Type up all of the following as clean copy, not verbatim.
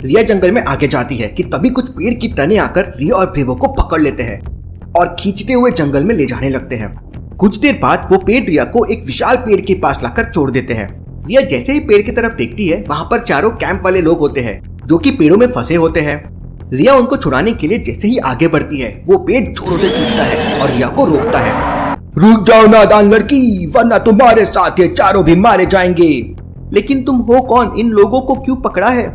रिया जंगल में आगे जाती है कि तभी कुछ पेड़ की टने आकर रिया और ब्रेवो को पकड़ लेते हैं और खींचते हुए जंगल में ले जाने लगते हैं। कुछ देर बाद वो पेड़ रिया को एक विशाल पेड़ के पास लाकर छोड़ देते हैं। रिया जैसे ही पेड़ की तरफ देखती है, वहाँ पर चारों कैंप वाले लोग होते हैं जो कि पेड़ों में फंसे होते हैं। रिया उनको छुड़ाने के लिए जैसे ही आगे बढ़ती है, वो पेड़ जोरों से चीखता है और रिया को रोकता है। रुक जाओ नादान लड़की, वरना तुम्हारे साथ ये चारों भी मारे जाएंगे। लेकिन तुम हो कौन? इन लोगों को क्यों पकड़ा है?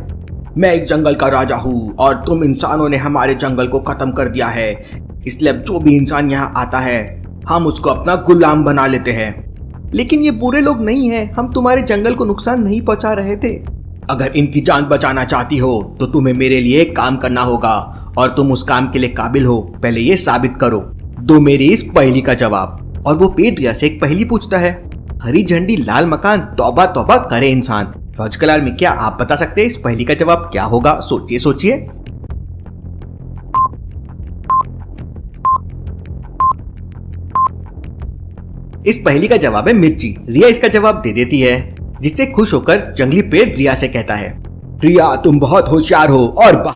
मैं एक जंगल का राजा हूँ और तुम इंसानों ने हमारे जंगल को खत्म कर दिया है, इसलिए अब जो भी इंसान यहाँ आता है हम उसको अपना गुलाम बना लेते हैं। लेकिन ये बुरे लोग नहीं हैं, हम तुम्हारे जंगल को नुकसान नहीं पहुंचा रहे थे। अगर इनकी जान बचाना चाहती हो तो तुम्हें मेरे लिए एक काम करना होगा और तुम उस काम के लिए काबिल हो, पहले ये साबित करो। दो मेरी इस पहेली का जवाब। और वो पेड़ रिया से एक पहेली पूछता है। हरी झंडी लाल मकान, तौबा तौबा करे इंसान। लॉजिकल आर्मी, क्या आप बता सकते हैं इस पहेली का जवाब क्या होगा? सोचिए सोचिए। इस पहेली का जवाब है मिर्ची। रिया इसका जवाब दे देती है, जिससे खुश होकर जंगली पेड़ रिया से कहता है, रिया तुम बहुत होशियार हो, और बाहर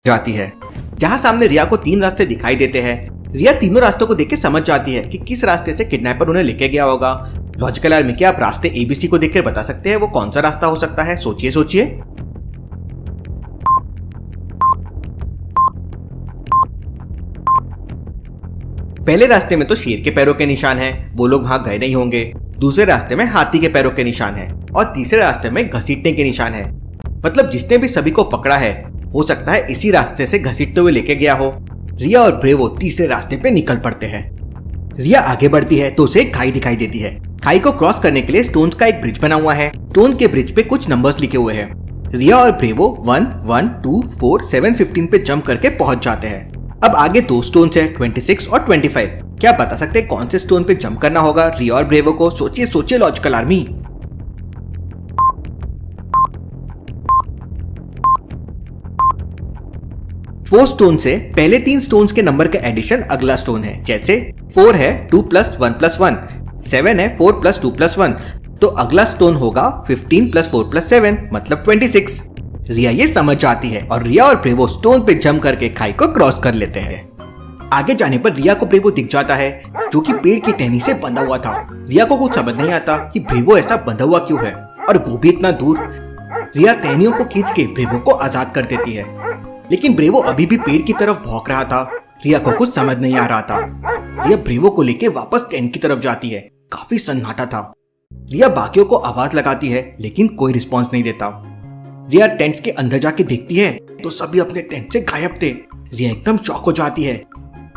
जाती है। जहां सामने रिया को 3 रास्ते दिखाई देते हैं। रिया तीनों रास्तों को देख के समझ जाती है कि किस रास्ते से किडनैपर उन्हें लेके गया होगा। लॉजिकल आर्मी, क्या आप रास्ते ABC को देखकर बता सकते हैं वो कौन सा रास्ता हो सकता है? सोचिए सोचिए। पहले रास्ते में तो शेर के पैरों के निशान हैं, वो लोग वहां गए नहीं होंगे। दूसरे रास्ते में हाथी के पैरों के निशान हैं और तीसरे रास्ते में घसीटने के निशान हैं। मतलब जिसने भी सभी को पकड़ा है हो सकता है इसी रास्ते से घसीटते हुए लेके गया हो। रिया और ब्रेवो तीसरे रास्ते पे निकल पड़ते हैं। रिया आगे बढ़ती है तो उसे एक खाई दिखाई देती है। खाई को क्रॉस करने के लिए स्टोन्स का एक ब्रिज बना हुआ है। स्टोन के ब्रिज पे कुछ नंबर्स लिखे हुए हैं। रिया और ब्रेवो 1, 1, 2, 4, 7, 15 पे जंप करके पहुंच जाते हैं। अब आगे 2 स्टोन्स है, 26 और 25। क्या बता सकते हैं कौन से स्टोन पे जंप करना होगा रिया और ब्रेवो को? सोचिए सोचिए लॉजिकल आर्मी। फोर स्टोन से पहले 3 स्टोन्स के नंबर का एडिशन अगला स्टोन है। जैसे 4 है 2 + 1 + 1, 7 है 4 + 2 + 1, तो अगला स्टोन होगा 15 + 4 + 7 मतलब 26। रिया ये समझ जाती है और रिया और ब्रेवो स्टोन पे जंप करके खाई को क्रॉस कर लेते हैं। आगे जाने पर रिया को ब्रेवो दिख जाता है जो कि पेड़ की टहनी से बंधा हुआ था। रिया को कुछ समझ नहीं आता कि ब्रेवो ऐसा बंधा हुआ क्यों है और वो भी इतना दूर। रिया टहनियों को खींच के ब्रेवो को आजाद कर देती है, लेकिन ब्रेवो अभी भी पेड़ की तरफ भौंक रहा था। रिया को कुछ समझ नहीं आ रहा था। रिया ब्रेवो को लेके वापस टेंट की तरफ जाती है। काफी सन्नाटा था। रिया बाकियों को आवाज लगाती है लेकिन कोई रिस्पॉन्स नहीं देता। रिया टेंट के अंदर जाके देखती है तो सभी अपने टेंट से गायब थे। रिया एकदम शॉक हो जाती है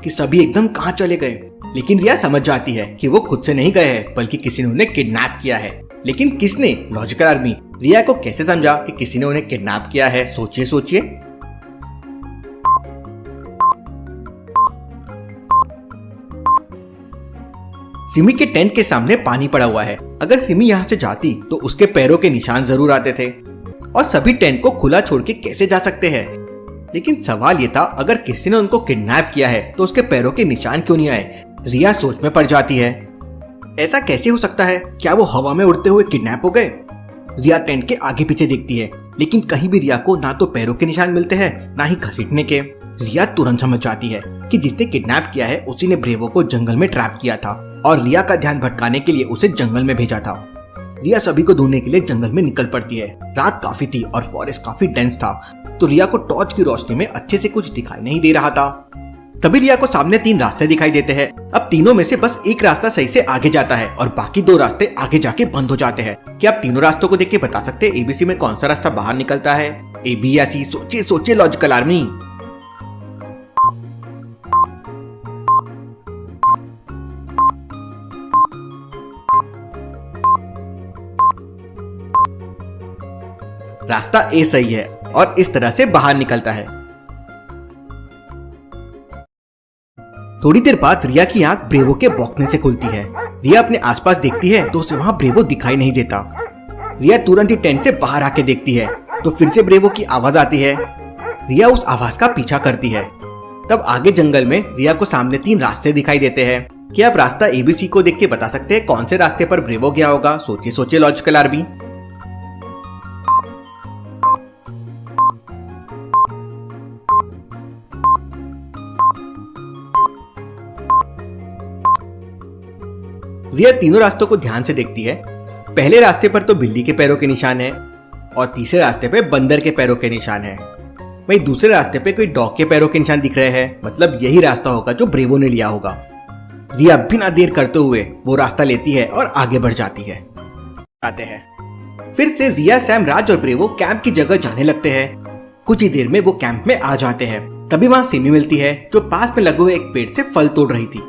कि सभी एकदम कहाँ चले गए। लेकिन रिया समझ जाती है कि वो खुद से नहीं गए हैं बल्कि किसी ने उन्हें किडनैप किया है। लेकिन किसने? लॉजिकल आर्मी, रिया को कैसे समझा कि किसी ने उन्हें किडनैप किया है? सोचिए सोचिए। सिमी के टेंट के सामने पानी पड़ा हुआ है। अगर सिमी यहाँ से जाती तो उसके पैरों के निशान जरूर आते थे और सभी टेंट को खुला छोड़ के कैसे जा सकते हैं। लेकिन सवाल ये था, अगर किसी ने उनको किडनैप किया है तो उसके पैरों के निशान क्यों नहीं आए? रिया सोच में पड़ जाती है, ऐसा कैसे हो सकता है? क्या वो हवा में उड़ते हुए किडनैप हो गए? रिया टेंट के आगे पीछे देखती है लेकिन कहीं भी रिया को ना तो पैरों के निशान मिलते हैं ना ही घसीटने के। रिया तुरंत समझ जाती है कि जिसने किडनैप किया है उसी ने ब्रेवो को जंगल में ट्रैप किया था और रिया का ध्यान भटकाने के लिए उसे जंगल में भेजा था। रिया सभी को ढूंढने के लिए जंगल में निकल पड़ती है। रात काफी थी और फॉरेस्ट काफी डेंस था, तो रिया को टॉर्च की रोशनी में अच्छे से कुछ दिखाई नहीं दे रहा था। तभी रिया को सामने 3 रास्ते दिखाई देते हैं। अब तीनों में से बस एक रास्ता सही से आगे जाता है और बाकी 2 रास्ते आगे जाके बंद हो जाते हैं। क्या आप तीनों रास्तों को देख के बता सकते हैं ABC में कौन सा रास्ता बाहर निकलता है? A, B या C? सोचिए सोचिए लॉजिकल आर्मी। रास्ता A सही है और इस तरह से बाहर निकलता है। थोड़ी देर बाद रिया की आंख ब्रेवो के भौंकने से खुलती है। रिया अपने आसपास देखती है तो उसे वहां ब्रेवो दिखाई नहीं देता। रिया तुरंत ही टेंट से बाहर आके देखती है तो फिर से ब्रेवो की आवाज आती है। रिया उस आवाज का पीछा करती है। तब आगे जंगल में रिया को सामने 3 रास्ते दिखाई देते हैं। क्या आप रास्ता ABC को देख के बता सकते हैं कौन से रास्ते पर ब्रेवो गया होगा? सोचिए सोचिए लॉजिकल आर्मी। रिया तीनों रास्तों को ध्यान से देखती है। पहले रास्ते पर तो बिल्ली के पैरों के निशान है और तीसरे रास्ते पे बंदर के पैरों के निशान है। वहीं दूसरे रास्ते पे कोई डॉग के पैरों के निशान दिख रहे हैं, मतलब यही रास्ता होगा जो ब्रेवो ने लिया होगा। रिया बिना देर करते हुए वो रास्ता लेती है और आगे बढ़ जाती है। आते हैं फिर से रिया, सैम, राज और ब्रेवो कैंप की जगह जाने लगते हैं। कुछ ही देर में वो कैंप में आ जाते हैं। तभी वहाँ सिमी मिलती है जो पास में लगे हुए एक पेड़ से फल तोड़ रही थी।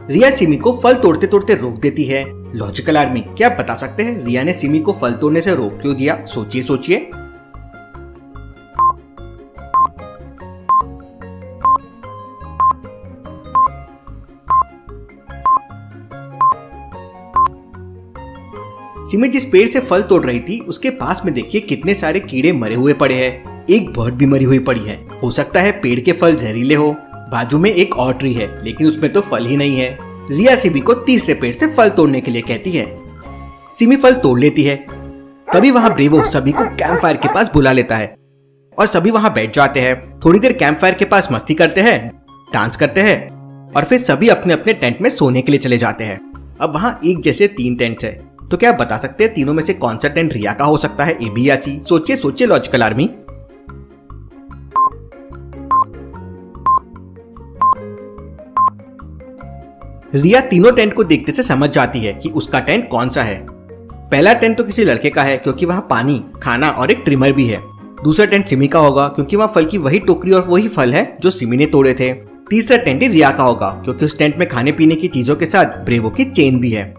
रिया सिमी को फल तोड़ते तोड़ते रोक देती है। लॉजिकल आर्मी, क्या आप बता सकते हैं रिया ने सिमी को फल तोड़ने से रोक क्यों दिया? सोचिए सोचिए। सिमी जिस पेड़ से फल तोड़ रही थी उसके पास में देखिए कितने सारे कीड़े मरे हुए पड़े हैं। एक बर्ड भी मरी हुई पड़ी है। हो सकता है पेड़ के फल जहरीले हो। बाजू में एक और ट्री है लेकिन उसमें तो फल ही नहीं है। रिया सिमी को तीसरे पेड़ से फल तोड़ने के लिए कहती है। सिमी फल तोड़ लेती है। तभी वहाँ ब्रेवो सभी को कैंप फायर के पास बुला लेता है और सभी वहाँ बैठ जाते हैं। थोड़ी देर कैंप फायर के पास मस्ती करते हैं, डांस करते हैं और फिर सभी अपने अपने टेंट में सोने के लिए चले जाते हैं। अब वहाँ एक जैसे 3 टेंट्स है, तो क्या आप बता सकते हैं तीनों में से कौन सा टेंट रिया का हो सकता है? ए, बी या सी? सोचिए सोचिए लॉजिकल आर्मी। रिया तीनों टेंट को देखते से समझ जाती है कि उसका टेंट कौन सा है। पहला टेंट तो किसी लड़के का है क्योंकि वहाँ पानी, खाना और एक ट्रिमर भी है। दूसरा टेंट सिमी का होगा क्योंकि वहाँ फल की वही टोकरी और वही फल है जो सिमी ने तोड़े थे। तीसरा टेंट ही रिया का होगा क्योंकि उस टेंट में खाने पीने की चीजों के साथ ब्रेवो की चेन भी है।